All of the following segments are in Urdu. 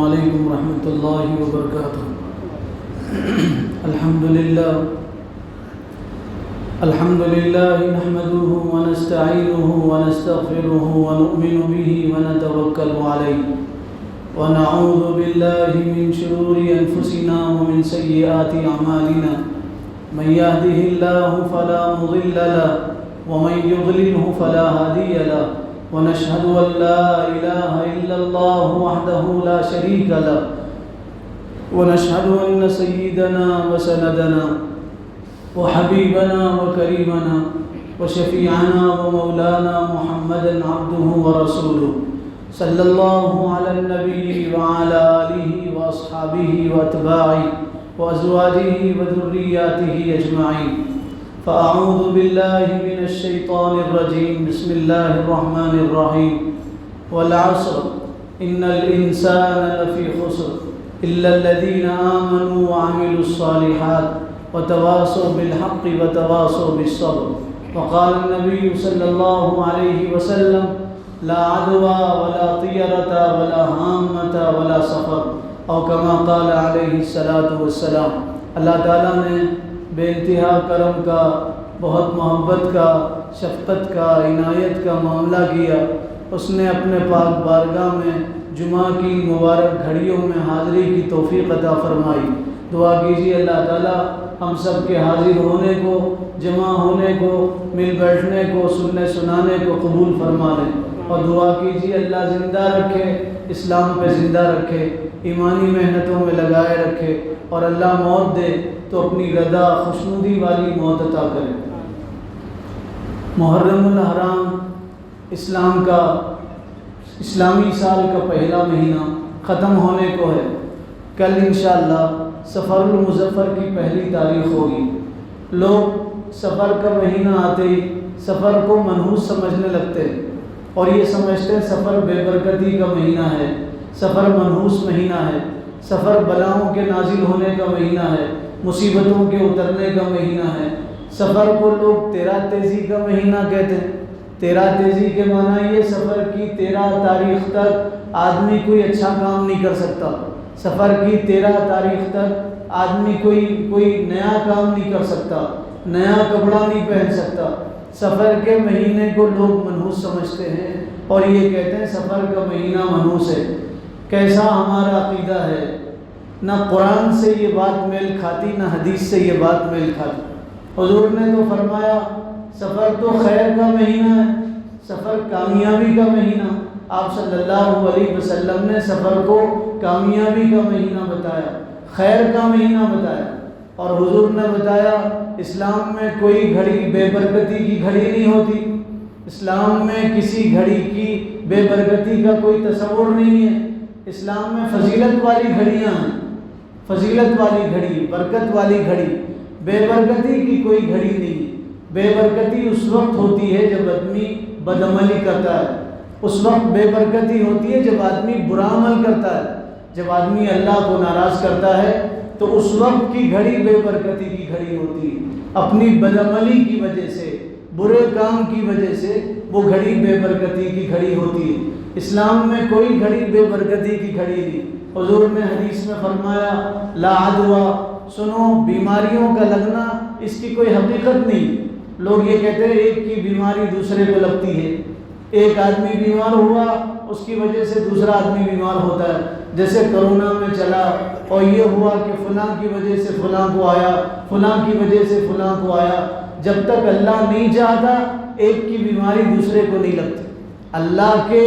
علیکم ورحمۃ اللہ وبرکاتہ۔ الحمد للہ نحمده ونستعینه ونستغفره ونؤمن به ونتوکل علیہ ونعوذ باللہ من شرور انفسنا ومن سیئات اعمالنا من يهده الله فلا مضل له ومن يضلله فلا هادي له ونشهد أن لا إله إلا الله وحده لا شريك له ونشهد أن سيدنا وسندنا وحبيبنا وكريمنا وشفيعنا ومولانا محمدا عبده ورسوله صلى الله على النبي وعلى آله وأصحابه وأتباعه وأزواجه وذرياته أجمعين فأعوذ بالله من الشيطان الرجيم بسم الله الرحمن الرحيم والعصر إن الإنسان لفي خسر إلا الذين آمنوا وعملوا الصالحات وتواصوا بالحق وتواصوا بالصبر وقال النبي صلى الله عليه وسلم لا عدوى ولا طيرة ولا هامة ولا سفر او كما قال علیہ الصلاۃ والسلام۔ اللہ تعالیٰ نے بے انتہا کرم کا، بہت محبت کا، شفقت کا، عنایت کا معاملہ کیا۔ اس نے اپنے پاک بارگاہ میں جمعہ کی مبارک گھڑیوں میں حاضری کی توفیق عطا فرمائی۔ دعا کیجیے اللہ تعالیٰ ہم سب کے حاضر ہونے کو، جمع ہونے کو، مل بیٹھنے کو، سننے سنانے کو قبول فرما لیں، اور دعا کیجیے اللہ زندہ رکھے، اسلام پہ زندہ رکھے، ایمانی محنتوں میں لگائے رکھے، اور اللہ موت دے تو اپنی رضا خوشنودی والی موت عطا کرے۔ محرم الحرام اسلام کا اسلامی سال کا پہلا مہینہ ختم ہونے کو ہے۔ کل انشاءاللہ سفر المظفر کی پہلی تاریخ ہوگی۔ لوگ سفر کا مہینہ آتے ہی سفر کو منحوس سمجھنے لگتے ہیں، اور یہ سمجھتے ہیں سفر بے برکتی کا مہینہ ہے، سفر منحوس مہینہ ہے، سفر بلاؤں کے نازل ہونے کا مہینہ ہے، مصیبتوں کے اترنے کا مہینہ ہے۔ سفر کو لوگ 13 تیزی کا مہینہ کہتے ہیں۔ 13 تیزی کے معنی یہ سفر کی 13 تاریخ تک آدمی کوئی اچھا کام نہیں کر سکتا۔ سفر کی 13 تاریخ تک آدمی کوئی نیا کام نہیں کر سکتا، نیا کپڑا نہیں پہن سکتا۔ سفر کے مہینے کو لوگ منحوس سمجھتے ہیں اور یہ کہتے ہیں سفر کا مہینہ منحوس ہے۔ کیسا ہمارا عقیدہ ہے، نہ قرآن سے یہ بات میل کھاتی، نہ حدیث سے یہ بات میل کھاتی۔ حضور نے تو فرمایا سفر تو خیر کا مہینہ ہے، سفر کامیابی کا مہینہ۔ آپ صلی اللہ علیہ وسلم نے سفر کو کامیابی کا مہینہ بتایا، خیر کا مہینہ بتایا، اور حضور نے بتایا اسلام میں کوئی گھڑی بے برکتی کی گھڑی نہیں ہوتی، اسلام میں کسی گھڑی کی بے برکتی کا کوئی تصور نہیں ہے۔ اسلام میں فضیلت والی گھڑیاں ہیں، فضیلت والی گھڑی، برکت والی گھڑی، بے برکتی کی کوئی گھڑی نہیں۔ بے برکتی اس وقت ہوتی ہے جب آدمی بدعملی کرتا ہے، اس وقت بے برکتی ہوتی ہے جب آدمی برا عمل کرتا ہے، جب آدمی اللہ کو ناراض کرتا ہے تو اس وقت کی گھڑی بے برکتی کی گھڑی ہوتی ہے۔ اپنی بدعملی کی وجہ سے، برے کام کی وجہ سے وہ گھڑی بے برکتی کی گھڑی ہوتی ہے۔ اسلام میں کوئی گھڑی بے برکتی کی گھڑی نہیں۔ حضور نے حدیث میں فرمایا لا عدوى، سنو بیماریوں کا لگنا اس کی کوئی حقیقت نہیں۔ لوگ یہ کہتے ہیں ایک کی بیماری دوسرے کو لگتی ہے، ایک آدمی بیمار ہوا اس کی وجہ سے دوسرا آدمی بیمار ہوتا ہے، جیسے کرونا میں چلا اور یہ ہوا کہ فلاں کی وجہ سے فلاں کو آیا، فلاں کی وجہ سے فلاں کو آیا۔ جب تک اللہ نہیں چاہتا ایک کی بیماری دوسرے کو نہیں لگتی۔ اللہ کے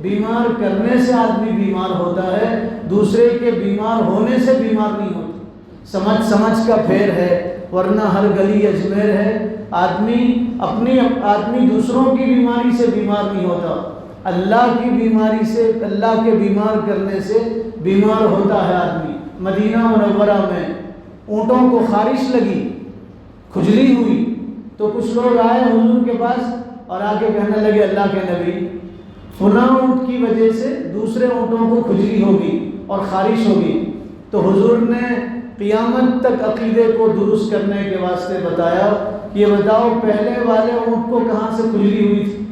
بیمار کرنے سے آدمی بیمار ہوتا ہے، دوسرے کے بیمار ہونے سے بیمار نہیں ہوتا۔ سمجھ کا پھیر ہے، ورنہ ہر گلی اجمیر ہے۔ آدمی دوسروں کی بیماری سے بیمار نہیں ہوتا، اللہ کی بیماری سے، اللہ کے بیمار کرنے سے بیمار ہوتا ہے آدمی۔ مدینہ منورہ میں اونٹوں کو خارش لگی، کھجلی ہوئی، تو کچھ لوگ آئے حضور کے پاس اور آ کے کہنے لگے اللہ کے نبی فلاں اونٹ کی وجہ سے دوسرے اونٹوں کو کھجلی ہوگی اور خارش ہوگی۔ تو حضور نے قیامت تک عقیدے کو درست کرنے کے واسطے بتایا، یہ بتاؤ پہلے والے اونٹ کو کہاں سے کھجلی ہوئی تھی،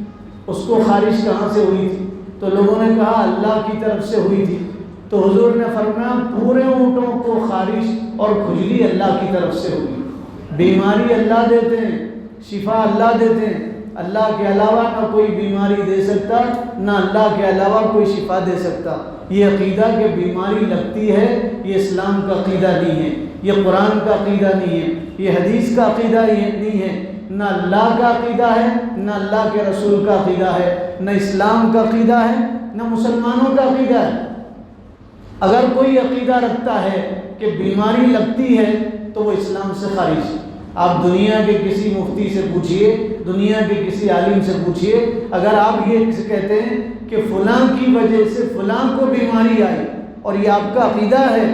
اس کو خارش کہاں سے ہوئی تھی؟ تو لوگوں نے کہا اللہ کی طرف سے ہوئی تھی۔ تو حضور نے فرمایا پورے اونٹوں کو خارش اور کھجلی اللہ کی طرف سے ہوگی۔ بیماری اللہ دیتے ہیں، شفا اللہ دیتے ہیں، اللہ کے علاوہ نہ کوئی بیماری دے سکتا، نہ اللہ کے علاوہ کوئی شفا دے سکتا۔ یہ عقیدہ کہ بیماری لگتی ہے، یہ اسلام کا عقیدہ نہیں ہے، یہ قرآن کا عقیدہ نہیں ہے، یہ حدیث کا عقیدہ نہیں ہے، نہ اللہ کا عقیدہ ہے، نہ اللہ کے رسول کا عقیدہ ہے، نہ اسلام کا عقیدہ ہے، نہ مسلمانوں کا عقیدہ ہے۔ اگر کوئی عقیدہ رکھتا ہے کہ بیماری لگتی ہے تو وہ اسلام سے خارج ہے۔ آپ دنیا کے کسی مفتی سے پوچھئے، دنیا کے کسی عالم سے پوچھئے، اگر آپ یہ کہتے ہیں کہ فلاں کی وجہ سے فلاں کو بیماری آئی اور یہ آپ کا عقیدہ ہے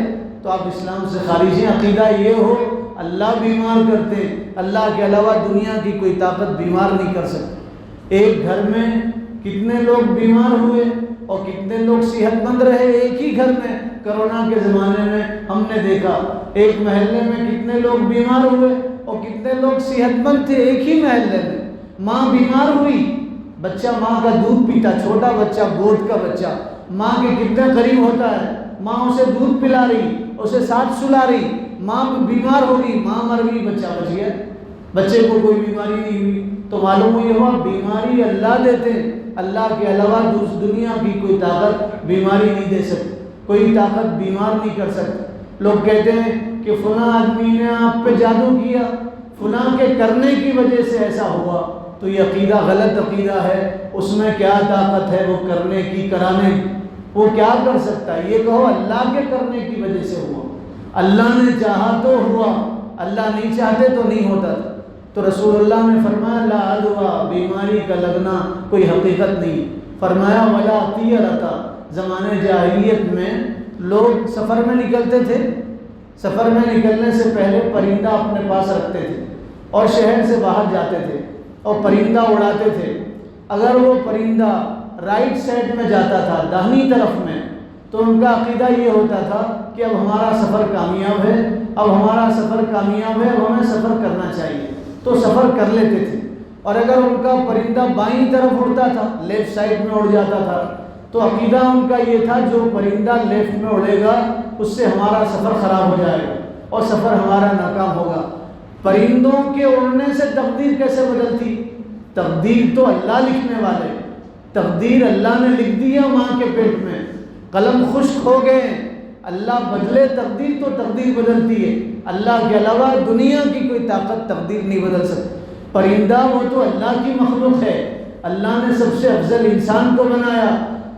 تو آپ اسلام سے خارج ہیں۔ عقیدہ یہ ہو اللہ بیمار کرتے، اللہ کے علاوہ دنیا کی کوئی طاقت بیمار نہیں کر سکتی۔ ایک گھر میں کتنے لوگ بیمار ہوئے اور کتنے لوگ صحت مند رہے ایک ہی گھر میں۔ کرونا کے زمانے میں ہم نے دیکھا ایک محلے میں کتنے لوگ بیمار ہوئے اور کتنے لوگ صحت مند تھے ایک ہی محلے میں۔ ماں بیمار ہوئی، بچہ ماں کا دودھ پیتا، چھوٹا بچہ، گود کا بچہ ماں کے کتنے قریب ہوتا ہے، ماں اسے دودھ پلا رہی، اسے ساتھ سلا رہی، ماں بیمار ہوگی، ماں مر گئی، بچہ بچ گیا، بچے کو کوئی بیماری نہیں ہوئی۔ تو معلوم یہ ہوا بیماری اللہ دیتے ہیں، اللہ کے علاوہ دنیا کی کوئی طاقت بیماری نہیں دے سکتی، کوئی طاقت بیمار نہیں کر سکتی۔ لوگ کہتے ہیں کہ فلاں آدمی نے آپ پہ جادو کیا، فلاں کے کرنے کی وجہ سے ایسا ہوا، تو یہ عقیدہ غلط عقیدہ ہے۔ اس میں کیا طاقت ہے وہ کرنے کی، کرانے کی؟ وہ کیا کر سکتا ہے؟ یہ کہو اللہ کے کرنے کی وجہ سے ہوا، اللہ نے چاہا تو ہوا، اللہ نہیں چاہتے تو نہیں ہوتا تھا۔ تو رسول اللہ نے فرمایا لا عدویٰ، بیماری کا لگنا کوئی حقیقت نہیں۔ فرمایا ولا طیرۃ، زمانے جاہلیت میں لوگ سفر میں نکلتے تھے، سفر میں نکلنے سے پہلے پرندہ اپنے پاس رکھتے تھے اور شہر سے باہر جاتے تھے اور پرندہ اڑاتے تھے۔ اگر وہ پرندہ رائٹ سائڈ میں جاتا تھا، داہنی طرف میں، تو ان کا عقیدہ یہ ہوتا تھا کہ اب ہمارا سفر کامیاب ہے، اب ہمارا سفر کامیاب ہے، اب ہمیں سفر کرنا چاہیے، تو سفر کر لیتے تھے۔ اور اگر ان کا پرندہ بائیں طرف اڑتا تھا، لیفٹ سائڈ میں اڑ جاتا تھا، تو عقیدہ ان کا یہ تھا جو پرندہ لیفٹ میں اڑے گا اس سے ہمارا سفر خراب ہو جائے گا اور سفر ہمارا ناکام ہوگا۔ پرندوں کے اڑنے سے تقدیر کیسے بدلتی؟ تقدیر تو اللہ لکھنے والے، تقدیر اللہ نے لکھ دی ہے ماں کے پیٹ میں، قلم خشک ہو گئے، اللہ بدلے تقدیر تو تقدیر بدلتی ہے، اللہ کے علاوہ دنیا کی کوئی طاقت تقدیر نہیں بدل سکتی۔ پرندہ وہ تو اللہ کی مخلوق ہے، اللہ نے سب سے افضل انسان کو بنایا،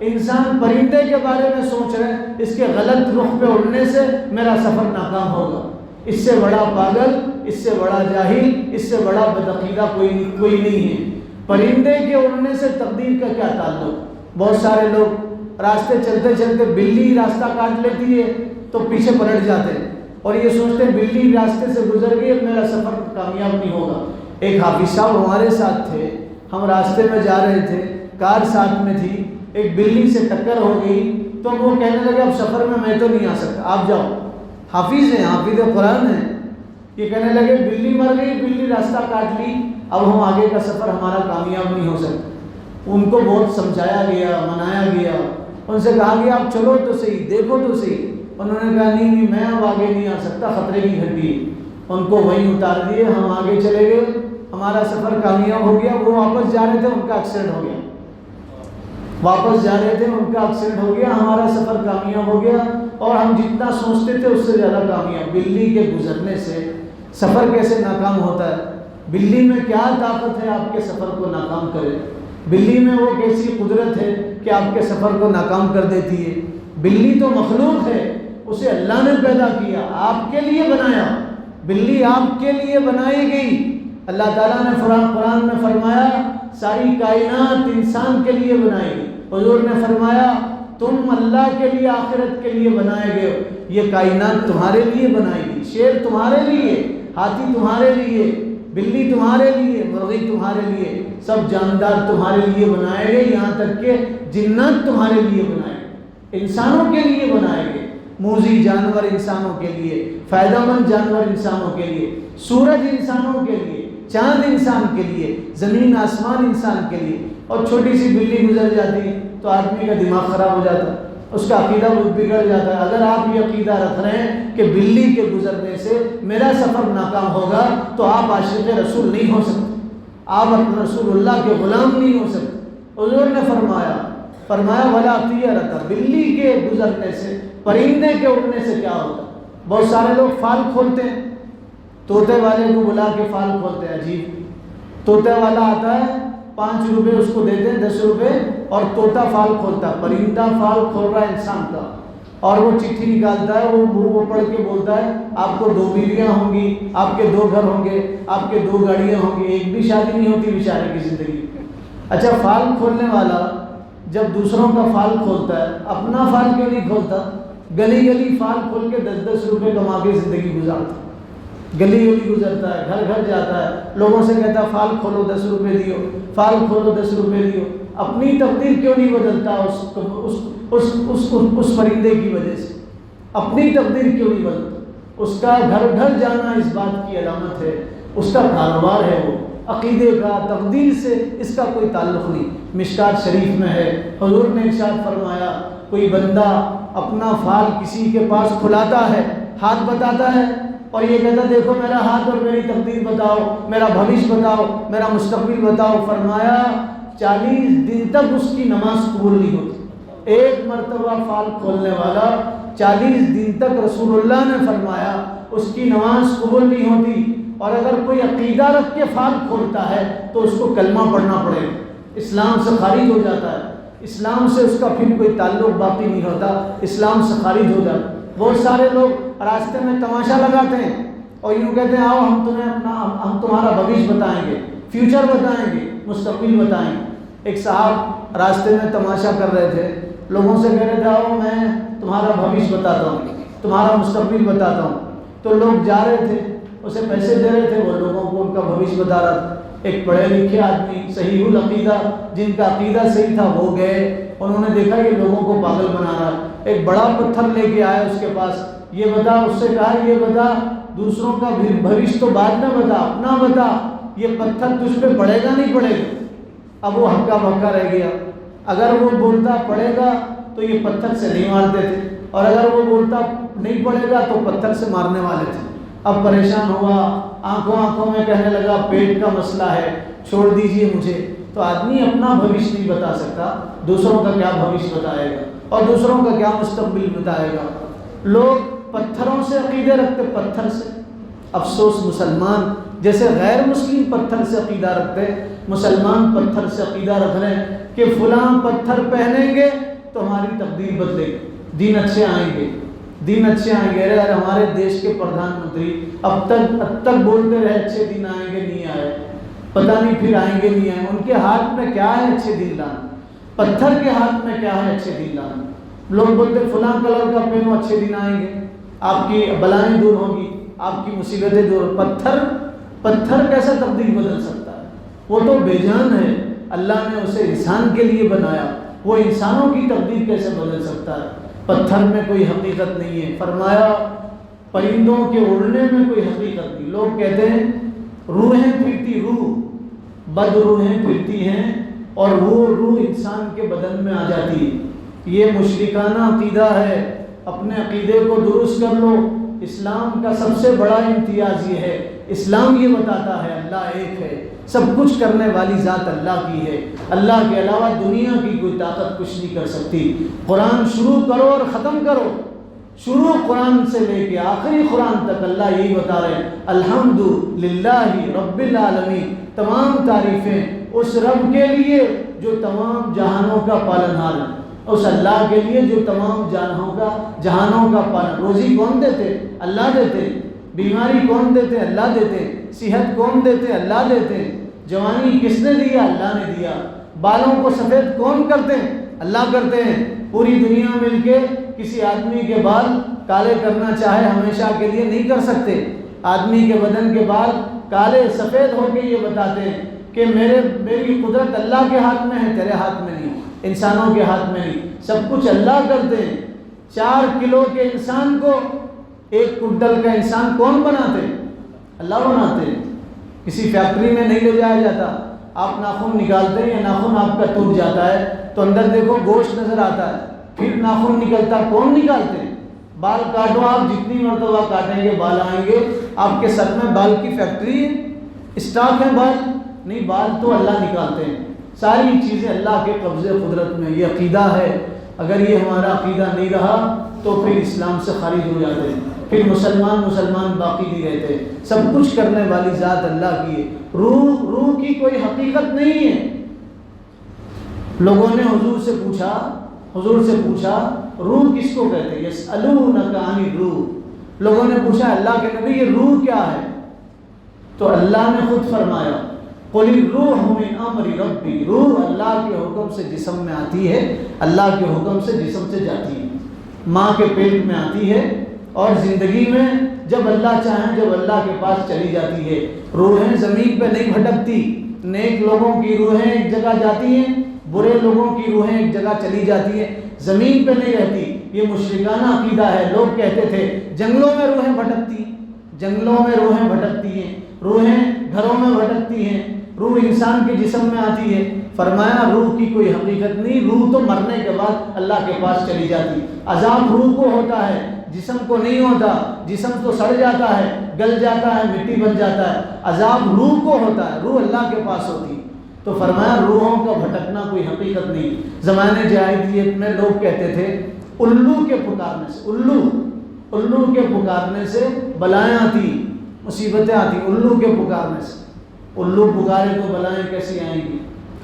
انسان پرندے کے بارے میں سوچ رہے ہیں اس کے غلط رخ پہ اڑنے سے میرا سفر ناکام ہوگا۔ اس سے بڑا پاگل، اس سے بڑا جاہل، اس سے بڑا بدعقیدہ کوئی نہیں ہے۔ پرندے کے اڑنے سے تقدیر کا کیا تعلق؟ بہت سارے لوگ راستے چلتے چلتے بلی راستہ کاٹ لیتی ہے تو پیچھے پلٹ جاتے ہیں اور یہ سوچتے ہیں بلی راستے سے گزر گئی اب میرا سفر کامیاب نہیں ہوگا۔ ایک حافظ صاحب ہمارے ساتھ تھے، ہم راستے میں جا رہے تھے، کار ساتھ میں تھی، ایک بلی سے ٹکر ہو گئی تو وہ کہنے لگے اب سفر میں تو نہیں آ سکتا، آپ جاؤ۔ حافظ ہیں، حافظ قرآن ہیں، یہ کہنے لگے بلی مر گئی، بلی راستہ کاٹ لی، اب ہم آگے کا سفر ہمارا کامیاب نہیں ہو سکتا۔ ان کو بہت سمجھایا گیا، منایا گیا، ان سے کہا گیا آپ چلو تو صحیح، دیکھو تو صحیح۔ انہوں نے کہا نہیں میں اب آگے نہیں آ سکتا، خطرے کی گھنٹی۔ ان کو وہیں اتار دیے، ہم آگے چلے گئے، ہمارا سفر کامیاب ہو گیا۔ وہ واپس جا رہے تھے، ان کا ایکسیڈنٹ ہو گیا، واپس جا رہے تھے، ان کا ایکسیڈنٹ ہو گیا، ہمارا سفر کامیاب ہو گیا اور ہم جتنا سوچتے تھے اس سے زیادہ کامیاب۔ بلی کے گزرنے سے سفر کیسے ناکام ہوتا ہے؟ بلی میں کیا طاقت ہے آپ کے سفر کو ناکام کرے؟ بلی میں وہ کیسی قدرت ہے کہ آپ کے سفر کو ناکام کر دیتی ہے؟ بلی تو مخلوق ہے، اسے اللہ نے پیدا کیا، آپ کے لیے بنایا، بلی آپ کے لیے بنائی گئی۔ اللہ تعالیٰ نے قرآن میں فرمایا ساری کائنات انسان کے لیے بنائی گئی۔ حضور نے فرمایا تم اللہ کے لیے، آخرت کے لیے بنائے گئے ہو، یہ کائنات تمہارے لیے بنائی گئی۔ شیر تمہارے لیے، ہاتھی تمہارے لیے، بلی تمہارے لیے، مرغی تمہارے لیے، سب جاندار تمہارے لیے بنائے گئے، یہاں تک کہ جنات تمہارے لیے بنائے گئے، انسانوں کے لیے بنائے گئے، موذی جانور انسانوں کے لیے، فائدہ مند جانور انسانوں کے لیے، سورج انسانوں کے لیے، چاند انسان کے لیے، زمین آسمان انسان کے لیے۔ اور چھوٹی سی بلی گزر جاتی تو آدمی کا دماغ خراب ہو جاتا، اس کا عقیدہ بگڑ جاتا ہے۔ اگر آپ یہ عقیدہ رکھ رہے ہیں کہ بلی کے گزرنے سے میرا سفر ناکام ہوگا تو آپ عاشق رسول نہیں ہو سکتے، آپ رسول اللہ کے غلام نہیں ہو سکتے۔ حضور نے فرمایا ولا طیرۃ، بلی کے گزرنے سے، پرندے کے اڑنے سے کیا ہوتا؟ بہت سارے لوگ فال کھولتے ہیں، طوطے والے کو بلا کے فال کھولتے ہیں، عجیب، طوطے والا آتا ہے 5 روپے اس کو دیتے ہیں، 10 روپے، اور طوطا فال کھولتا ہے، پرندہ فال کھول رہا ہے انسان کا، اور وہ چٹھی نکالتا ہے، وہ پڑھ کے بولتا ہے آپ کو 2 بیویاں ہوں گی، آپ کے 2 گھر ہوں گے، آپ کے 2 گاڑیاں ہوں گی، ایک بھی شادی نہیں ہوتی بیچارے کی زندگی۔ اچھا، فال کھولنے والا جب دوسروں کا فال کھولتا ہے، اپنا فال کیوں نہیں کھولتا؟ گلی گلی فال کھول کے 10-10 روپے کما کے زندگی گزارتا، گلی گلی گزرتا ہے، گھر گھر جاتا ہے، لوگوں سے کہتا ہے فال کھولو 10 روپے دیو، فال کھولو 10 روپے دیو۔ اپنی تقدیر کیوں نہیں بدلتا اس پرندے کی وجہ سے؟ اپنی تقدیر کیوں نہیں بدلتا؟ اس کا گھر گھر جانا اس بات کی علامت ہے، اس کا کاروبار ہے، وہ عقیدے کا، تقدیر سے اس کا کوئی تعلق نہیں۔ مشکات شریف میں ہے، حضور نے ارشاد فرمایا کوئی بندہ اپنا فال کسی کے پاس کھلاتا ہے، ہاتھ بتاتا ہے اور یہ کہتا دیکھو میرا ہاتھ اور میری تقدیر بتاؤ، میرا بھوش بتاؤ، میرا مستقبل بتاؤ، فرمایا 40 دن تک اس کی نماز قبول نہیں ہوتی۔ ایک مرتبہ فال کھولنے والا 40 دن تک رسول اللہ نے فرمایا اس کی نماز قبول نہیں ہوتی۔ اور اگر کوئی عقیدہ رکھ کے فال کھولتا ہے تو اس کو کلمہ پڑھنا پڑے گا، اسلام سے خارج ہو جاتا ہے، اسلام سے اس کا پھر کوئی تعلق باقی نہیں ہوتا، اسلام سے خارج ہو جاتا ہے۔ بہت سارے لوگ راستے میں تماشا لگاتے ہیں اور یوں کہتے ہیں آؤ ہم تمہارا بھوش بتائیں گے، فیوچر بتائیں گے، مستقبل بتائیں گے۔ ایک صاحب راستے میں تماشا کر رہے تھے، لوگوں سے کہہ رہے تھے آؤ میں تمہارا بھوش بتاتا ہوں، تمہارا مستقبل بتاتا ہوں۔ تو لوگ جا رہے تھے، اسے پیسے دے رہے تھے، وہ لوگوں کو ان کا بھوش بتا رہا تھا۔ ایک پڑھے لکھے آدمی صحیح العقیدہ، جن کا عقیدہ صحیح تھا، وہ گئے، انہوں نے دیکھا یہ لوگوں کو پاگل بنا رہا ہے، ایک بڑا پتھر لے کے آئے اس کے پاس، یہ بتا، اس سے کہا یہ بتا دوسروں کا بھوش تو بعد میں بتا، اپنا بتا، یہ پتھر تجھ پہ پڑے گا نہیں پڑے گا؟ اب وہ ہکا بکا رہ گیا، اگر وہ بولتا پڑے گا تو یہ پتھر سے نہیں مارتے تھے، اور اگر وہ بولتا نہیں پڑے گا تو پتھر سے مارنے والے تھے۔ اب پریشان ہوا، آنکھوں میں کہنے لگا پیٹ کا مسئلہ ہے، چھوڑ دیجئے مجھے۔ تو آدمی اپنا بھوش نہیں بتا سکتا، دوسروں کا کیا بھوش بتائے گا اور دوسروں کا کیا مستقبل بتائے گا؟ لوگ پتھروں سے عقیدے رکھتے، پتھر سے۔ افسوس، مسلمان جیسے غیر مسلم پتھر سے عقیدہ رکھتے، مسلمان پتھر سے عقیدہ رکھ رہے ہیں کہ فلاں پتھر پہنیں گے تو ہماری تقدیر بدلے گی، دین اچھے آئیں گے، دین اچھے آئیں گے۔ ارے ہمارے دیش کے پردھان منتری اب تک بولتے رہے اچھے دن آئیں گے، نہیں آئے، پتہ نہیں پھر آئیں گے نہیں آئیں۔ ان کے ہاتھ میں کیا ہے اچھے دن لانا؟ پتھر کے ہاتھ میں کیا ہے اچھے دن لانا؟ لوگ بولتے فلاں کلر کا پہنو اچھے دن آئیں گے، آپ کی بلائیں دور ہوگی، آپ کی مصیبتیں دور۔ پتھر کیسا تقدیر بدل سکتا ہے؟ وہ تو بے جان ہے، اللہ نے اسے انسان کے لیے بنایا، وہ انسانوں کی تقدیر کیسے بدل سکتا ہے؟ پتھر میں کوئی حقیقت نہیں ہے۔ فرمایا پرندوں کے اڑنے میں کوئی حقیقت نہیں۔ لوگ کہتے ہیں روحیں پھرتی، روح بد روحیں پھرتی ہیں اور وہ روح انسان کے بدن میں آ جاتی ہے۔ یہ مشرکانہ عقیدہ ہے، اپنے عقیدے کو درست کر لو۔ اسلام کا سب سے بڑا امتیاز یہ ہے، اسلام یہ بتاتا ہے اللہ ایک ہے، سب کچھ کرنے والی ذات اللہ کی ہے، اللہ کے علاوہ دنیا کی کوئی طاقت کچھ نہیں کر سکتی۔ قرآن شروع کرو اور ختم کرو، شروع قرآن سے لے کے آخری قرآن تک اللہ یہی بتا رہے ہیں الحمدللہ رب العالمین، تمام تعریفیں اس رب کے لیے جو تمام جہانوں کا پالنہار ہے، اس اللہ کے لیے جو تمام جہانوں کا پالن۔ روزی کون دیتے؟ اللہ دیتے۔ بیماری کون دیتے؟ اللہ دیتے۔ صحت کون دیتے؟ اللہ دیتے۔ جوانی کس نے دیا؟ اللہ نے دیا۔ بالوں کو سفید کون کرتے ہیں؟ اللہ کرتے ہیں۔ پوری دنیا مل کے کسی آدمی کے بال کالے کرنا چاہے ہمیشہ کے لیے نہیں کر سکتے۔ آدمی کے بدن کے بال کالے سفید ہو کے یہ بتاتے ہیں کہ میری قدرت اللہ کے ہاتھ میں ہے، تیرے ہاتھ میں نہیں، انسانوں کے ہاتھ میں نہیں، سب کچھ اللہ کرتے ہیں۔ 4 کلو کے انسان کو 1 کنٹل کا انسان کون بناتے ہیں؟ اللہ بناتے ہیں۔ کسی فیکٹری میں نہیں لے جایا جاتا۔ آپ ناخن نکالتے ہیں یا ناخن آپ کا ٹوٹ جاتا ہے تو اندر دیکھو گوشت نظر آتا ہے، پھر ناخن نکلتا، کون نکالتے ہیں؟ بال کاٹو آپ جتنی مرتبہ کاٹیں گے بال آئیں گے۔ آپ کے سر میں بال کی فیکٹری ہے، اسٹاک ہے بال؟ نہیں، بال تو اللہ نکالتے ہیں۔ ساری چیزیں اللہ کے قبضے قدرت میں، یہ عقیدہ ہے۔ اگر یہ ہمارا عقیدہ نہیں رہا تو پھر اسلام سے خارج ہو جاتے ہیں، پھر مسلمان باقی نہیں رہتے۔ سب کچھ کرنے والی ذات اللہ کی ہے، روح کی کوئی حقیقت نہیں ہے۔ لوگوں نے حضور سے پوچھا روح کس کو کہتے ہیں؟ یسألونک عن الروح۔ لوگوں نے پوچھا اللہ کے نبی یہ روح کیا ہے؟ تو اللہ نے خود فرمایا قل الروح من امر ربی، روح اللہ کے حکم سے جسم میں آتی ہے، اللہ کے حکم سے جسم سے جاتی ہے، ماں کے پیٹ میں آتی ہے اور زندگی میں جب اللہ چاہیں جب اللہ کے پاس چلی جاتی ہے۔ روحیں زمین پہ نہیں بھٹکتی، نیک لوگوں کی روحیں ایک جگہ جاتی ہیں، برے لوگوں کی روحیں ایک جگہ چلی جاتی ہیں، زمین پہ نہیں رہتی۔ یہ مشرکانہ عقیدہ ہے۔ لوگ کہتے تھے جنگلوں میں روحیں بھٹکتی ہیں، جنگلوں میں روحیں بھٹکتی ہیں، روحیں گھروں میں بھٹکتی ہیں، روح انسان کے جسم میں آتی ہے۔ فرمایا روح کی کوئی حقیقت نہیں، روح تو مرنے کے بعد اللہ کے پاس چلی جاتی۔ عذاب روح کو ہوتا ہے، جسم کو نہیں ہوتا۔ جسم تو سڑ جاتا ہے، گل جاتا ہے، مٹی بن جاتا ہے، عذاب روح کو ہوتا ہے، روح اللہ کے پاس ہوتی ہے۔ تو فرمایا روحوں کا بھٹکنا کوئی حقیقت نہیں۔ زمانے جاہلیت میں لوگ کہتے تھے الو کے پکارنے سے، الو کے پکارنے سے بلائیں آتی، مصیبتیں آتی، الو کے پکارنے سے۔ الو پکارے تو بلائیں کیسی آئیں گی؟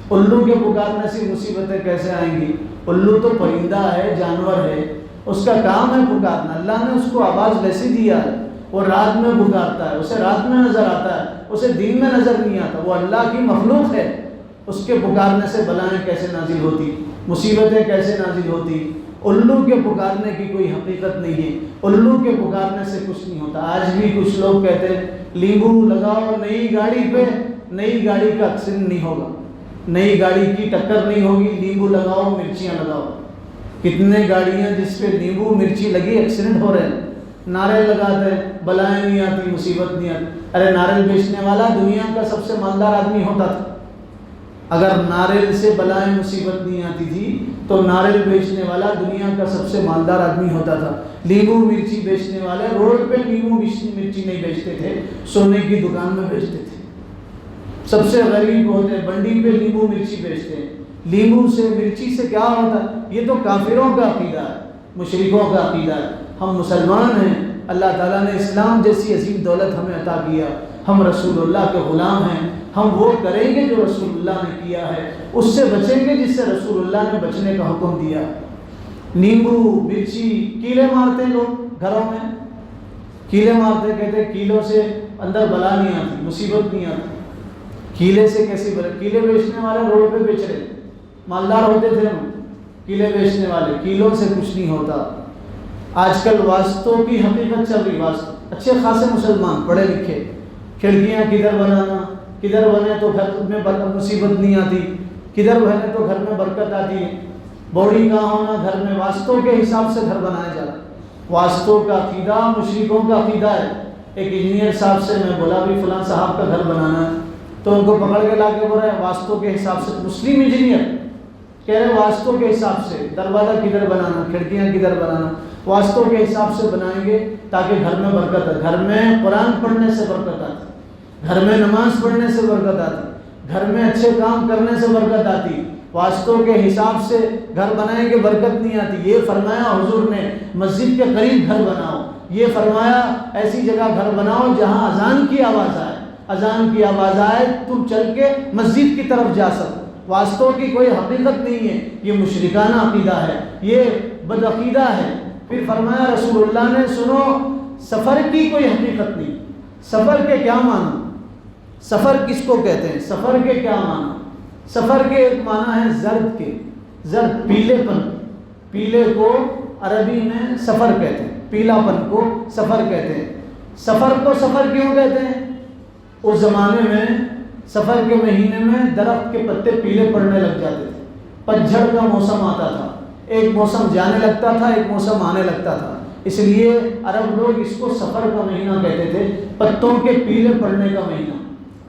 الو کے پکارنے سے مصیبتیں کیسے آئیں گی؟ الو تو پرندہ ہے، جانور ہے، اس کا کام ہے پکارنا۔ اللہ نے اس کو آواز ویسی دیا ہے، وہ رات میں پکارتا ہے، اسے رات میں نظر آتا ہے، اسے دن میں نظر نہیں آتا، وہ اللہ کی مخلوق ہے۔ اس کے پکارنے سے بلائیں کیسے نازل ہوتی، مصیبتیں کیسے نازل ہوتی؟ الو کے پکارنے کی کوئی حقیقت نہیں ہے، الو کے پکارنے سے کچھ نہیں ہوتا۔ آج بھی کچھ لوگ کہتے ہیں لیمبو لگاؤ نئی گاڑی پہ، نئی گاڑی کا ایکسیڈنٹ نہیں ہوگا، نئی گاڑی کی ٹکر نہیں ہوگی، لیمبو لگاؤ مرچیاں لگاؤ۔ کتنے گاڑیاں جس پہ لیمبو مرچی لگی ایکسیڈنٹ ہو رہے ہیں۔ ناریل لگاتے ہیں بلائیں نہیں آتی، مصیبت نہیں آتی۔ ارے ناریل بیچنے والا دنیا کا سب سے مالدار آدمی ہوتا تھا۔ اگر ناریل سے بلائیں مصیبت نہیں آتی تھی تو ناریل بیچنے والا دنیا کا سب سے مالدار آدمی ہوتا تھا۔ لیمبو مرچی بیچنے والے روڈ پہ لیمبو مرچی نہیں بیچتے تھے، سونے کی دکان میں بیچتے تھے۔ سب سے غریب ہوتے بنڈی پہ لیمبو مرچی بیچتے ہیں۔ لیمبو سے مرچی سے کیا ہوتا ہے؟ یہ تو کافروں کا عقیدہ ہے، مشرکوں کا عقیدہ ہے۔ ہم مسلمان ہیں، اللہ تعالیٰ نے اسلام جیسی عظیم دولت ہمیں عطا کیا، ہم رسول اللہ کے غلام ہیں، ہم وہ کریں گے جو رسول اللہ نے کیا ہے، اس سے بچیں گے جس سے رسول اللہ نے بچنے کا حکم دیا۔ نیمبو مرچی کیلے مارتے لوگ گھروں میں، کیلے مارتے، کہتے کیلوں سے اندر بلا نہیں آتی، مصیبت نہیں آتی۔ کیلے سے کیسی بلا؟ کیلے بیچنے والے روڈ پہ بیچ رہے، مالدار ہوتے تھے ہم، کیلے بیچنے والے، کیلوں سے کچھ نہیں ہوتا۔ آج کل واسطوں کی حقیقت چل رہی، واسطے اچھے خاصے مسلمان پڑھے لکھے، کھڑکیاں کدھر بنانا، کدھر بنے تو گھر میں مصیبت نہیں آتی، کدھر بنے تو گھر میں برکت آتی ہے، بوڑی کہاں ہونا گھر میں، واسطوں کے حساب سے گھر بنایا جا رہا ہے۔ واسطوں کا عقیدہ مشرکوں کا عقیدہ ہے۔ ایک انجینئر صاحب سے میں بولا بھی فلاں صاحب کا گھر بنانا ہے، تو ان کو پکڑ کے لا کے بول رہے ہیں واسطوں کے حساب سے، مسلم انجینئر کہہ رہے واسطوں کے حساب سے، دروازہ کدھر بنانا، کھڑکیاں کدھر بنانا، واسطوں کے حساب سے بنائیں گے تاکہ گھر میں برکت ہے۔ گھر میں قرآن پڑھنے سے برکت آتی، گھر میں نماز پڑھنے سے برکت آتی، گھر میں اچھے کام کرنے سے برکت آتی۔ واسطوں کے حساب سے گھر بنائیں گے برکت نہیں آتی۔ یہ فرمایا حضور نے مسجد کے قریب گھر بناؤ، یہ فرمایا ایسی جگہ گھر بناؤ جہاں اذان کی آواز آئے، اذان کی آواز آئے تم چل کے مسجد کی طرف جا سکو۔ واسطوں کی کوئی حقیقت نہیں ہے، یہ مشرکانہ عقیدہ ہے، یہ بدعقیدہ ہے۔ پھر فرمایا رسول اللہ نے سنو سفر کی کوئی حقیقت نہیں۔ سفر کے کیا معنی؟ سفر کس کو کہتے ہیں؟ سفر کے کیا معنی؟ سفر کے ایک معنی ہے زرد کے، زرد پیلے پن، پیلے کو عربی میں سفر کہتے ہیں، پیلا پن کو سفر کہتے ہیں۔ سفر کو سفر کیوں کہتے ہیں؟ اس زمانے میں سفر کے مہینے میں درخت کے پتے پیلے پڑنے لگ جاتے تھے، پتجھڑ کا موسم آتا تھا، ایک موسم جانے لگتا تھا، ایک موسم آنے لگتا تھا، اس لیے عرب لوگ اس کو سفر کا مہینہ کہتے تھے، پتوں کے پیلے پڑنے کا مہینہ۔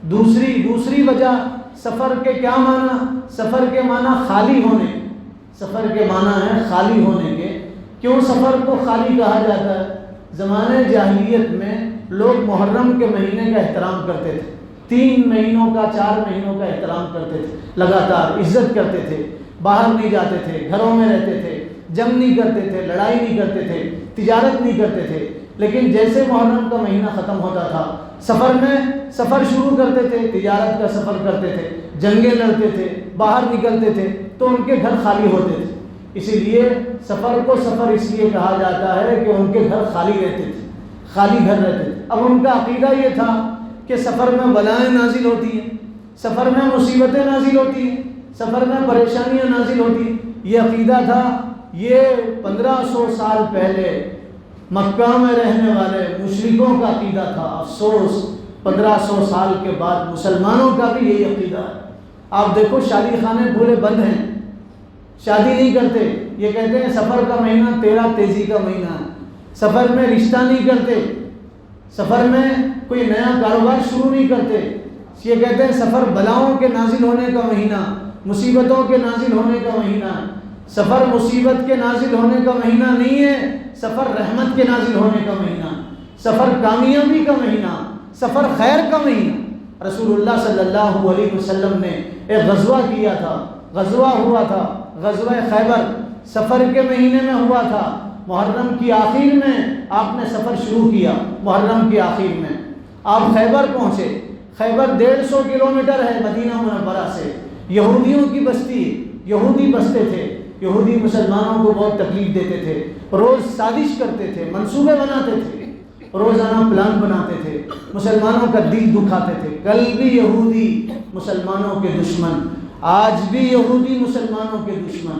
دوسری وجہ سفر کے کیا معنی؟ سفر کے معنی خالی ہونے، سفر کے معنی ہیں خالی ہونے کے۔ کیوں سفر کو خالی کہا جاتا ہے؟ زمانے جاہلیت میں لوگ محرم کے مہینے کا احترام کرتے تھے، 3 مہینوں کا 4 مہینوں کا احترام کرتے تھے، لگاتار عزت کرتے تھے، باہر نہیں جاتے تھے، گھروں میں رہتے تھے، جنگ نہیں کرتے تھے، لڑائی نہیں کرتے تھے، تجارت نہیں کرتے تھے۔ لیکن جیسے محرم کا مہینہ ختم ہوتا تھا، سفر شروع کرتے تھے، تجارت کا سفر کرتے تھے، جنگیں لڑتے تھے، باہر نکلتے تھے، تو ان کے گھر خالی ہوتے تھے۔ اسی لیے سفر کو سفر اس لیے کہا جاتا ہے کہ ان کے گھر خالی رہتے تھے، خالی گھر رہتے تھے۔ اب ان کا عقیدہ یہ تھا کہ سفر میں بلائیں نازل ہوتی ہیں، سفر میں مصیبتیں نازل ہوتی ہیں، سفر میں پریشانیاں نازل ہوتی ہیں۔ یہ عقیدہ تھا، یہ 1500 سال پہلے مکہ میں رہنے والے مشرکوں کا عقیدہ تھا۔ افسوس 1500 سال کے بعد مسلمانوں کا بھی یہی عقیدہ ہے۔ آپ دیکھو شادی خانے پورے بند ہیں، شادی نہیں کرتے، یہ کہتے ہیں سفر کا مہینہ تیرا تیزی کا مہینہ ہے، سفر میں رشتہ نہیں کرتے، سفر میں کوئی نیا کاروبار شروع نہیں کرتے، یہ کہتے ہیں سفر بلاؤں کے نازل ہونے کا مہینہ، مصیبتوں کے نازل ہونے کا مہینہ۔ سفر مصیبت کے نازل ہونے کا مہینہ نہیں ہے، سفر رحمت کے نازل ہونے کا مہینہ، سفر کامیابی کا مہینہ، سفر خیر کا مہینہ۔ رسول اللہ صلی اللہ علیہ وسلم نے ایک غزوہ کیا تھا، غزوہ ہوا تھا، غزوہ خیبر سفر کے مہینے میں ہوا تھا۔ محرم کی آخر میں آپ نے سفر شروع کیا، محرم کی آخر میں آپ خیبر پہنچے۔ خیبر 150 کلومیٹر ہے مدینہ منورہ سے، یہودیوں کی بستی، یہودی بستے تھے، یہودی مسلمانوں کو بہت تکلیف دیتے تھے، روز سازش کرتے تھے، منصوبے بناتے تھے، روزانہ پلان بناتے تھے، مسلمانوں کا دل دکھاتے تھے۔ کل بھی یہودی مسلمانوں کے دشمن، آج بھی یہودی مسلمانوں کے دشمن،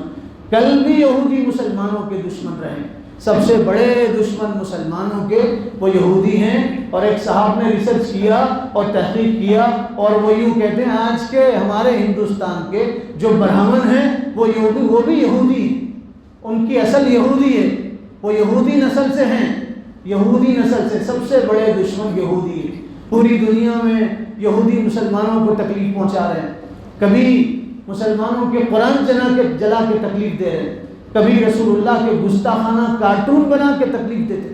کل بھی یہودی مسلمانوں کے دشمن رہیں۔ سب سے بڑے دشمن مسلمانوں کے وہ یہودی ہیں۔ اور ایک صاحب نے ریسرچ کیا اور تحقیق کیا، اور وہ یوں کہتے ہیں آج کے ہمارے ہندوستان کے جو برہمن ہیں وہ بھی یہودی ہیں، ان کی اصل یہودی ہے، وہ یہودی نسل سے ہیں، یہودی نسل سے سب سے بڑے دشمن یہودی ہیں۔ پوری دنیا میں یہودی مسلمانوں کو تکلیف پہنچا رہے ہیں، کبھی مسلمانوں کے قرآن جلا کے تکلیف دے رہے ہیں، کبھی رسول اللہ کے گستاخانہ کارٹون بنا کے تکلیف دیتے،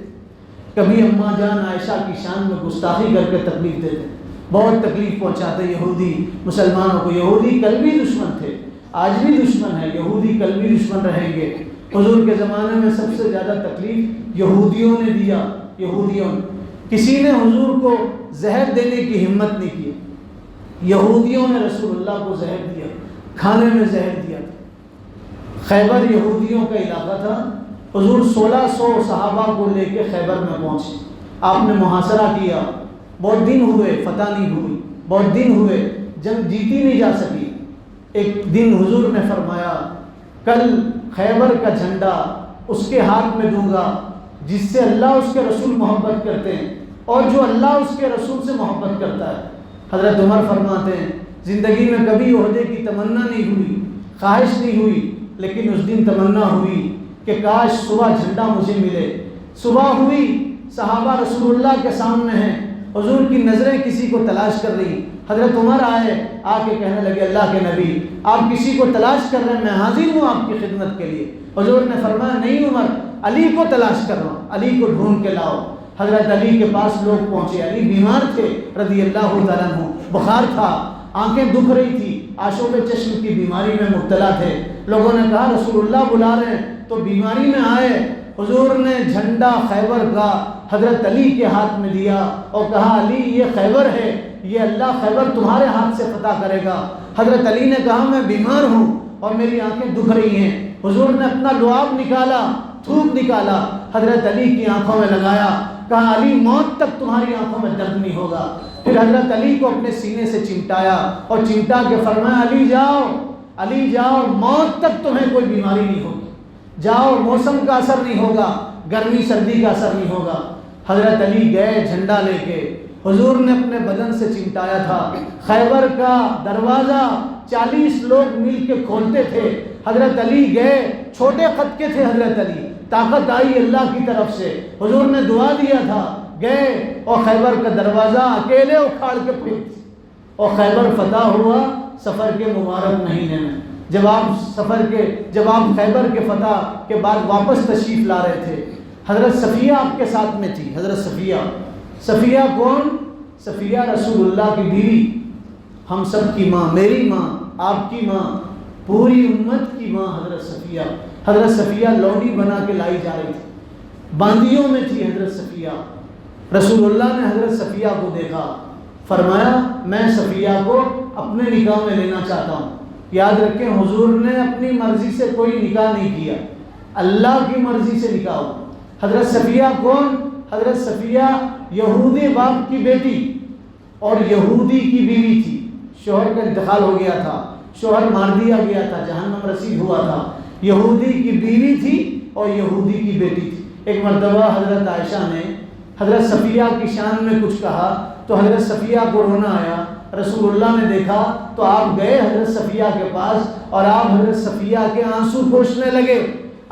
کبھی اماں جان عائشہ کی شان میں گستاخی کر کے تکلیف دیتے، بہت تکلیف پہنچاتے یہودی مسلمانوں کو۔ یہودی کل بھی دشمن تھے، آج بھی دشمن ہے، یہودی کل بھی دشمن رہیں گے۔ حضور کے زمانے میں سب سے زیادہ تکلیف یہودیوں نے دیا، یہودیوں نے، کسی نے حضور کو زہر دینے کی ہمت نہیں کی، یہودیوں نے رسول اللہ کو زہر دیا، کھانے میں زہر دیا تھا۔ خیبر یہودیوں کا علاقہ تھا، حضور 1600 صحابہ کو لے کے خیبر میں پہنچے، آپ نے محاصرہ کیا، بہت دن ہوئے فتح نہیں ہوئی، بہت دن ہوئے جنگ جیتی نہیں جا سکی۔ ایک دن حضور نے فرمایا کل خیبر کا جھنڈا اس کے ہاتھ میں دوں گا جس سے اللہ اس کے رسول محبت کرتے ہیں اور جو اللہ اس کے رسول سے محبت کرتا ہے۔ حضرت عمر فرماتے ہیں زندگی میں کبھی عہدے کی تمنا نہیں ہوئی، خواہش نہیں ہوئی، لیکن اس دن تمنا ہوئی کہ کاش صبح جھنڈا مجھے ملے۔ صبح ہوئی، صحابہ رسول اللہ کے سامنے ہیں، حضور کی نظریں کسی کو تلاش کر رہی، حضرت عمر آئے، آ کے کہنے لگے اللہ کے نبی آپ کسی کو تلاش کر رہے ہیں، میں حاضر ہوں آپ کی خدمت کے لیے۔ حضور نے فرمایا نہیں عمر، علی کو تلاش کر رہا ہوں، علی کو ڈھونڈ کے لاؤ۔ حضرت علی کے پاس لوگ پہنچے، علی بیمار تھے رضی اللہ تعالیٰ عنہ، بخار تھا، آنکھیں دکھ رہی تھی، آشوب چشم کی بیماری میں مبتلا تھے۔ لوگوں نے کہا رسول اللہ بلا رہے ہیں، تو بیماری میں آئے۔ حضور نے جھنڈا خیبر کا حضرت علی کے ہاتھ میں دیا اور کہا علی یہ خیبر ہے، یہ اللہ خیبر تمہارے ہاتھ سے فتح کرے گا۔ حضرت علی نے کہا میں بیمار ہوں اور میری آنکھیں دکھ رہی ہیں۔ حضور نے اپنا لعاب نکالا، تھوک نکالا، حضرت علی کی آنکھوں میں لگایا، کہا علی موت تک تمہاری آنکھوں میں درد نہیں ہوگا۔ پھر حضرت علی کو اپنے سینے سے چمٹایا اور چمٹا کے فرمایا علی جاؤ، علی جاؤ، موت تک تمہیں کوئی بیماری نہیں ہوگی، جاؤ، موسم کا اثر نہیں ہوگا، گرمی سردی کا اثر نہیں ہوگا۔ حضرت علی گئے جھنڈا لے کے، حضور نے اپنے بدن سے چمٹایا تھا، خیبر کا دروازہ 40 لوگ مل کے کھولتے تھے، حضرت علی گئے، چھوٹے قد کے تھے حضرت علی، طاقت آئی اللہ کی طرف سے، حضور نے دعا دیا تھا، گئے اور خیبر کا دروازہ اکیلے اکھاڑ کے پھینک، اور خیبر فتح ہوا سفر کے مبارک مہینے میں۔ جب آپ خیبر کے فتح کے بعد واپس تشریف لا رہے تھے، حضرت صفیہ آپ کے ساتھ میں تھی۔ حضرت صفیہ کون؟ صفیہ رسول اللہ کی بیوی، ہم سب کی ماں، میری ماں، آپ کی ماں، پوری امت کی ماں حضرت صفیہ لونڈی بنا کے لائی جا رہی تھی، باندیوں میں تھی حضرت صفیہ۔ رسول اللہ نے حضرت صفیہ کو دیکھا، فرمایا میں صفیہ کو اپنے نکاح میں لینا چاہتا ہوں۔ یاد رکھیں حضور نے اپنی مرضی سے کوئی نکاح نہیں کیا، اللہ کی مرضی سے نکاح ہوا۔ حضرت صفیہ کون؟ حضرت صفیہ یہودی باپ کی بیٹی اور یہودی کی بیوی تھی، شوہر کا انتقال ہو گیا تھا، شوہر مار دیا گیا تھا، جہنم رسید ہوا تھا، یہودی کی بیوی تھی اور یہودی کی بیٹی تھی۔ ایک مرتبہ حضرت عائشہ نے حضرت صفیہ کی شان میں کچھ کہا تو حضرت صفیہ کو رونا آیا، رسول اللہ نے دیکھا تو آپ گئے حضرت صفیہ کے پاس اور آپ حضرت صفیہ کے آنسو پوچھنے لگے۔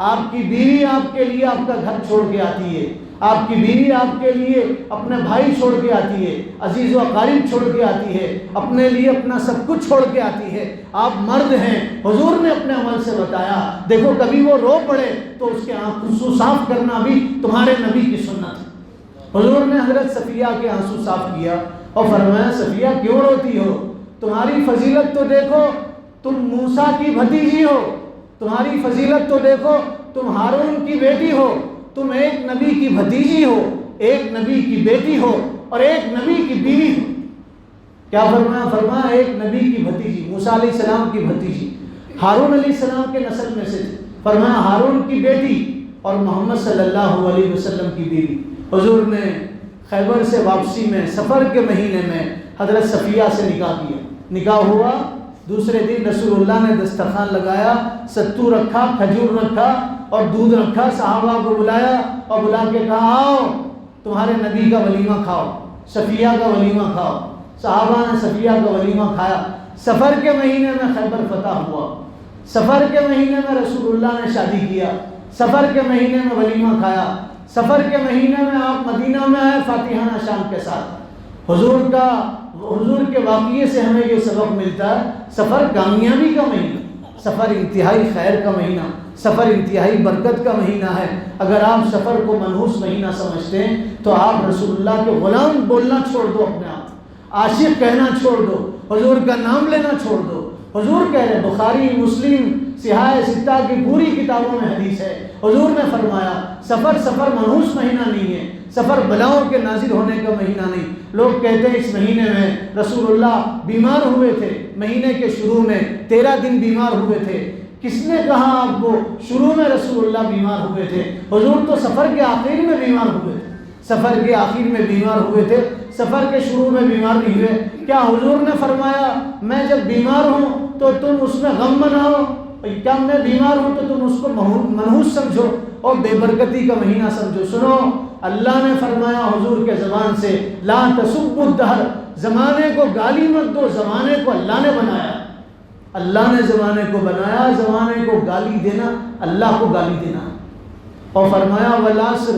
آپ کی بیوی آپ کے لیے آپ کا گھر چھوڑ کے آتی ہے، آپ کی بیوی آپ کے لیے اپنے بھائی چھوڑ کے آتی ہے، عزیز و اقارب چھوڑ کے آتی ہے، اپنے لیے اپنا سب کچھ چھوڑ کے آتی ہے، آپ مرد ہیں۔ حضور نے اپنے عمل سے بتایا، دیکھو کبھی وہ رو پڑے تو اس کے آنسو صاف کرنا بھی تمہارے نبی کی سنت ہے۔ حضور نے حضرت صفیہ کے آنسو صاف کیا اور فرمایا صفیہ کیوں روتی ہو؟ تمہاری فضیلت تو دیکھو، تم موسیٰ کی بھتیجی ہو، تمہاری فضیلت تو دیکھو، تم ہارون کی بیٹی ہو، تم ایک نبی کی بھتیجی ہو، ایک نبی کی بیٹی ہو اور ایک نبی کی بیوی ہو۔ کیا فرمایا؟ فرمایا ایک نبی کی بھتیجی، موسیٰ علیہ السلام کی بھتیجی، ہارون علیہ السلام کے نسل میں سے تھی۔ فرمایا ہارون کی بیٹی اور محمد صلی اللہ علیہ وسلم کی بیوی۔ حضور نے خیبر سے واپسی میں صفر کے مہینے میں حضرت صفیہ سے نکاح کیا، نکاح ہوا۔ دوسرے دن رسول اللہ نے دسترخوان لگایا، ستو رکھا، کھجور رکھا اور دودھ رکھا، صحابہ کو بلایا اور بلا کے کہا آؤ تمہارے نبی کا ولیمہ کھاؤ، صفیہ کا ولیمہ کھاؤ۔ صحابہ نے صفیہ کا ولیمہ کھایا۔ صفر کے مہینے میں خیبر فتح ہوا، صفر کے مہینے میں رسول اللہ نے شادی کیا، صفر کے مہینے میں ولیمہ کھایا، صفر کے مہینے میں آپ مدینہ میں آئے فاتحانہ شام کے ساتھ۔ حضور کے واقعے سے ہمیں یہ سبق ملتا ہے، سفر کامیابی کا مہینہ، سفر انتہائی خیر کا مہینہ، سفر انتہائی برکت کا مہینہ ہے۔ اگر آپ سفر کو منحوس مہینہ سمجھتے ہیں تو آپ رسول اللہ کے غلام بولنا چھوڑ دو، اپنے آپ عاشق کہنا چھوڑ دو، حضور کا نام لینا چھوڑ دو۔ حضور کہہ رہے، بخاری مسلم صحاح ستہ کی پوری کتابوں میں حدیث ہے، حضور نے فرمایا سفر منحوس مہینہ نہیں ہے، سفر بلاؤں کے نازل ہونے کا مہینہ نہیں۔ لوگ کہتے ہیں اس مہینے میں رسول اللہ بیمار ہوئے تھے، مہینے کے شروع میں 13 دن بیمار ہوئے تھے۔ کس نے کہا آپ کو شروع میں رسول اللہ بیمار ہوئے تھے؟ حضور تو سفر کے آخر میں بیمار ہوئے تھے، سفر کے آخر میں بیمار ہوئے تھے، سفر کے شروع میں بیمار نہیں ہوئے۔ کیا حضور نے فرمایا میں جب بیمار ہوں تو تم اس میں غم مناؤ؟ کیا میں بیمار ہوں تو تم اس کو منحوس سمجھو اور بے برکتی کا مہینہ سمجھو؟ سنو، اللہ نے فرمایا حضور کے زبان سے لا تسبوا الدہر، زمانے کو گالی مت دو، زمانے کو اللہ نے بنایا، اللہ نے زمانے کو بنایا، زمانے کو گالی دینا اللہ کو گالی دینا۔ اور فرمایا والعصر،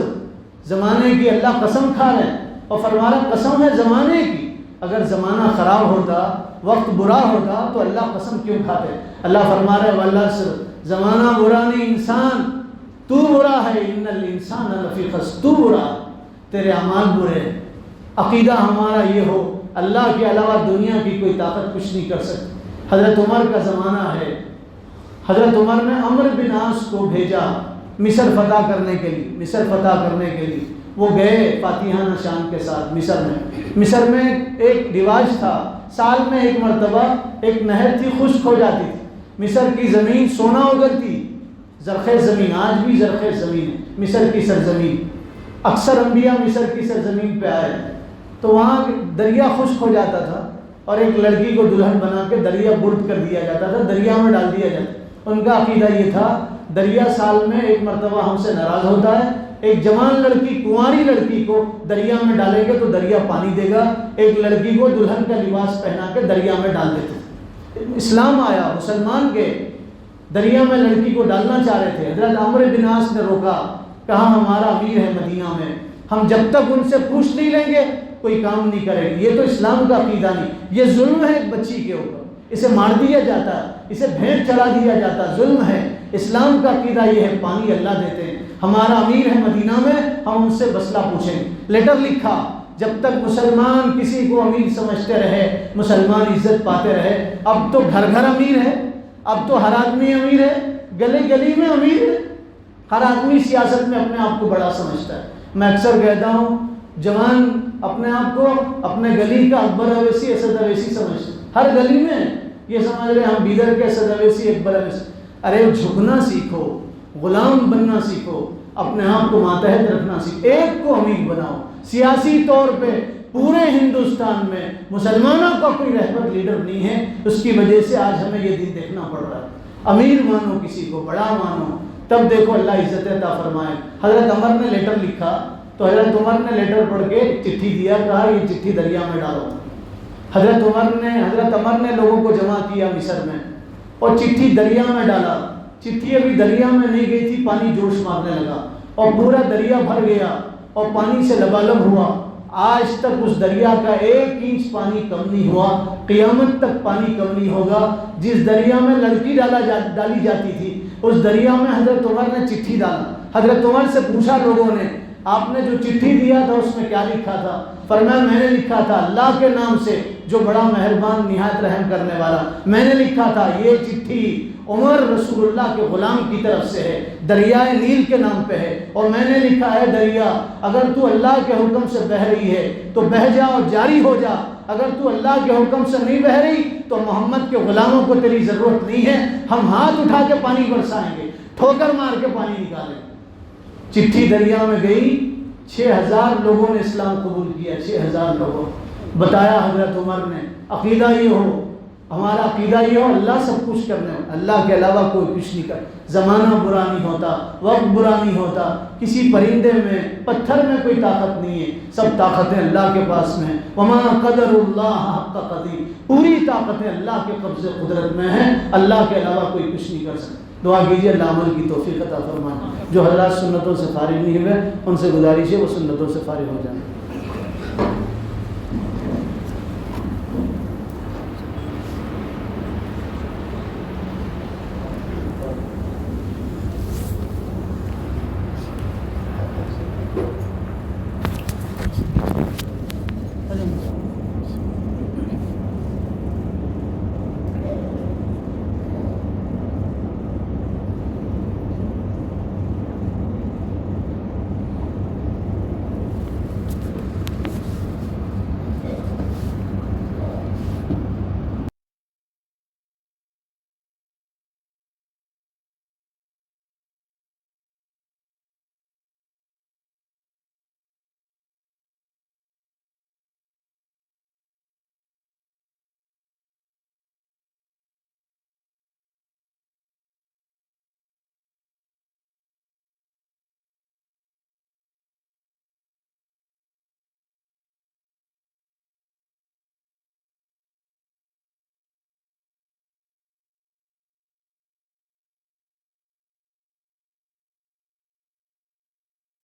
زمانے کی اللہ قسم کھا رہے ہیں اور فرمایا قسم ہے زمانے کی، اگر زمانہ خراب ہوتا، وقت برا ہوتا تو اللہ قسم کیوں کھاتے؟ اللہ فرما رہے والعصر، زمانہ برا نہیں، انسان تو برا ہے، ان الانسان لفی خسر، تو برا، تیرے اعمال برے ہیں۔ عقیدہ ہمارا یہ ہو اللہ کے علاوہ دنیا کی کوئی طاقت کچھ نہیں کر سکتی۔ حضرت عمر کا زمانہ ہے، حضرت عمر نے عمرو بن عاص کو بھیجا مصر فتح کرنے کے لیے، مصر فتح کرنے کے لیے وہ گئے فاتحانہ شان کے ساتھ مصر میں ایک رواج تھا، سال میں ایک مرتبہ ایک نہر تھی، خشک ہو جاتی تھی، مصر کی زمین سونا اگلتی، زرخیز زمین، آج بھی زرخیز زمین ہے مصر کی سرزمین۔ اکثر انبیاء مصر کی سرزمین پہ آئے تو وہاں دریا خشک ہو جاتا تھا اور ایک لڑکی کو دلہن بنا کے دریا برد کر دیا جاتا تھا، دریا میں ڈال دیا جاتا۔ ان کا عقیدہ یہ تھا دریا سال میں ایک مرتبہ ہم سے ناراض ہوتا ہے، ایک جوان لڑکی، کنواری لڑکی کو دریا میں ڈالیں گے تو دریا پانی دے گا، ایک لڑکی کو دلہن کا لباس پہنا کے دریا میں ڈال دیتے تھے۔ اسلام آیا، مسلمان کے دریا میں لڑکی کو ڈالنا چاہ رہے تھے، حضرت عمرو بن عاص نے روکا، کہا ہمارا امیر ہے مدینہ میں، ہم جب تک ان سے پوچھ نہیں لیں گے کوئی کام نہیں کرے گی۔ یہ تو اسلام کا عقیدہ نہیں، یہ ظلم ہے ایک بچی کے اوپر، اسے مار دیا جاتا ہے، اسے بھیڑ چڑھا دیا جاتا، ظلم ہے۔ اسلام کا عقیدہ یہ ہے پانی اللہ دیتے ہیں، ہمارا امیر ہے مدینہ میں، ہم ان سے مسئلہ پوچھیں۔ لیٹر لکھا، جب تک مسلمان کسی کو امیر سمجھتے رہے، مسلمان عزت پاتے رہے۔ اب تو گھر گھر امیر ہے، اب تو ہر آدمی امیر ہے، گلی گلی میں امیر ہے، ہر آدمی سیاست میں اپنے آپ کو بڑا سمجھتا ہے۔ میں اکثر کہتا ہوں جوان اپنے آپ کو اپنے گلی کا اکبر اویسی اسد اویسی سمجھتے ہیں، ہر گلی میں یہ سمجھ رہے ہم بیدر کے اسد اویسی اکبر اویسی۔ ارے جھکنا سیکھو، غلام بننا سیکھو، اپنے آپ کو ماتحت رکھنا سیکھو، ایک کو امیر بناؤ۔ سیاسی طور پہ پورے ہندوستان میں مسلمانوں کا کوئی رہبر لیڈر نہیں ہے، اس کی وجہ سے آج ہمیں یہ دین دیکھنا پڑ رہا ہے۔ امیر مانو کسی کو، بڑا مانو، تب دیکھو اللہ عزت عطا فرمائے۔ حضرت عمر نے لیٹر لکھا تو حضرت عمر نے لیٹر پڑھ کے چٹھی دیا، کہا یہ چٹھی دریا میں ڈالو۔ حضرت عمر نے لوگوں کو جمع کیا مصر میں اور چٹھی دریا میں ڈالا۔ چٹھی ابھی دریا میں نہیں گئی تھی، پانی جوش مارنے لگا اور پورا دریا بھر گیا اور پانی سے لبالب ہوا۔ آج تک اس دریا کا 1 انچ پانی کم نہیں ہوا، قیامت تک پانی کم نہیں ہوگا۔ جس دریا میں لڑکی ڈالی جاتی تھی، اس دریا میں حضرت عمر نے چٹھی ڈالا۔ حضرت عمر سے پوچھا لوگوں نے، آپ نے جو چٹھی دیا تھا اس میں کیا لکھا تھا؟ فرمایا میں نے لکھا تھا اللہ کے نام سے جو بڑا مہربان نہایت رحم کرنے والا، میں نے لکھا تھا یہ چٹھی عمر رسول اللہ کے غلام کی طرف سے ہے، دریائے نیل کے نام پہ ہے، اور میں نے لکھا ہے دریا اگر تو اللہ کے حکم سے بہہ رہی ہے تو بہہ جا اور جاری ہو جا، اگر تو اللہ کے حکم سے نہیں بہہ رہی تو محمد کے غلاموں کو تیری ضرورت نہیں ہے، ہم ہاتھ اٹھا کے پانی برسائیں گے، ٹھوکر مار کے پانی نکالیں گے۔ چٹھی دریا میں گئی، 6000 لوگوں نے اسلام قبول کیا، 6000 لوگوں۔ بتایا حضرت عمر نے عقیدہ یہ ہو، ہمارا عقیدہ یہ ہو اللہ سب کچھ کرنے ہو، اللہ کے علاوہ کوئی کچھ نہیں کر، زمانہ برا نہیں ہوتا، وقت برا نہیں ہوتا، کسی پرندے میں پتھر میں کوئی طاقت نہیں ہے، سب طاقتیں اللہ کے پاس میں ہیں۔ وما قدر اللہ حق قدر، پوری طاقتیں اللہ کے قبضے قدرت میں ہیں، اللہ کے علاوہ کوئی کچھ نہیں کر سکتا۔ دعا کیجیے اللہ عمل کی توفیق عطا فرمائے۔ جو حضرات سنتوں سے فارغ نہیں ہوئے ان سے گزارش ہے وہ سنتوں سے فارغ ہو جائیں۔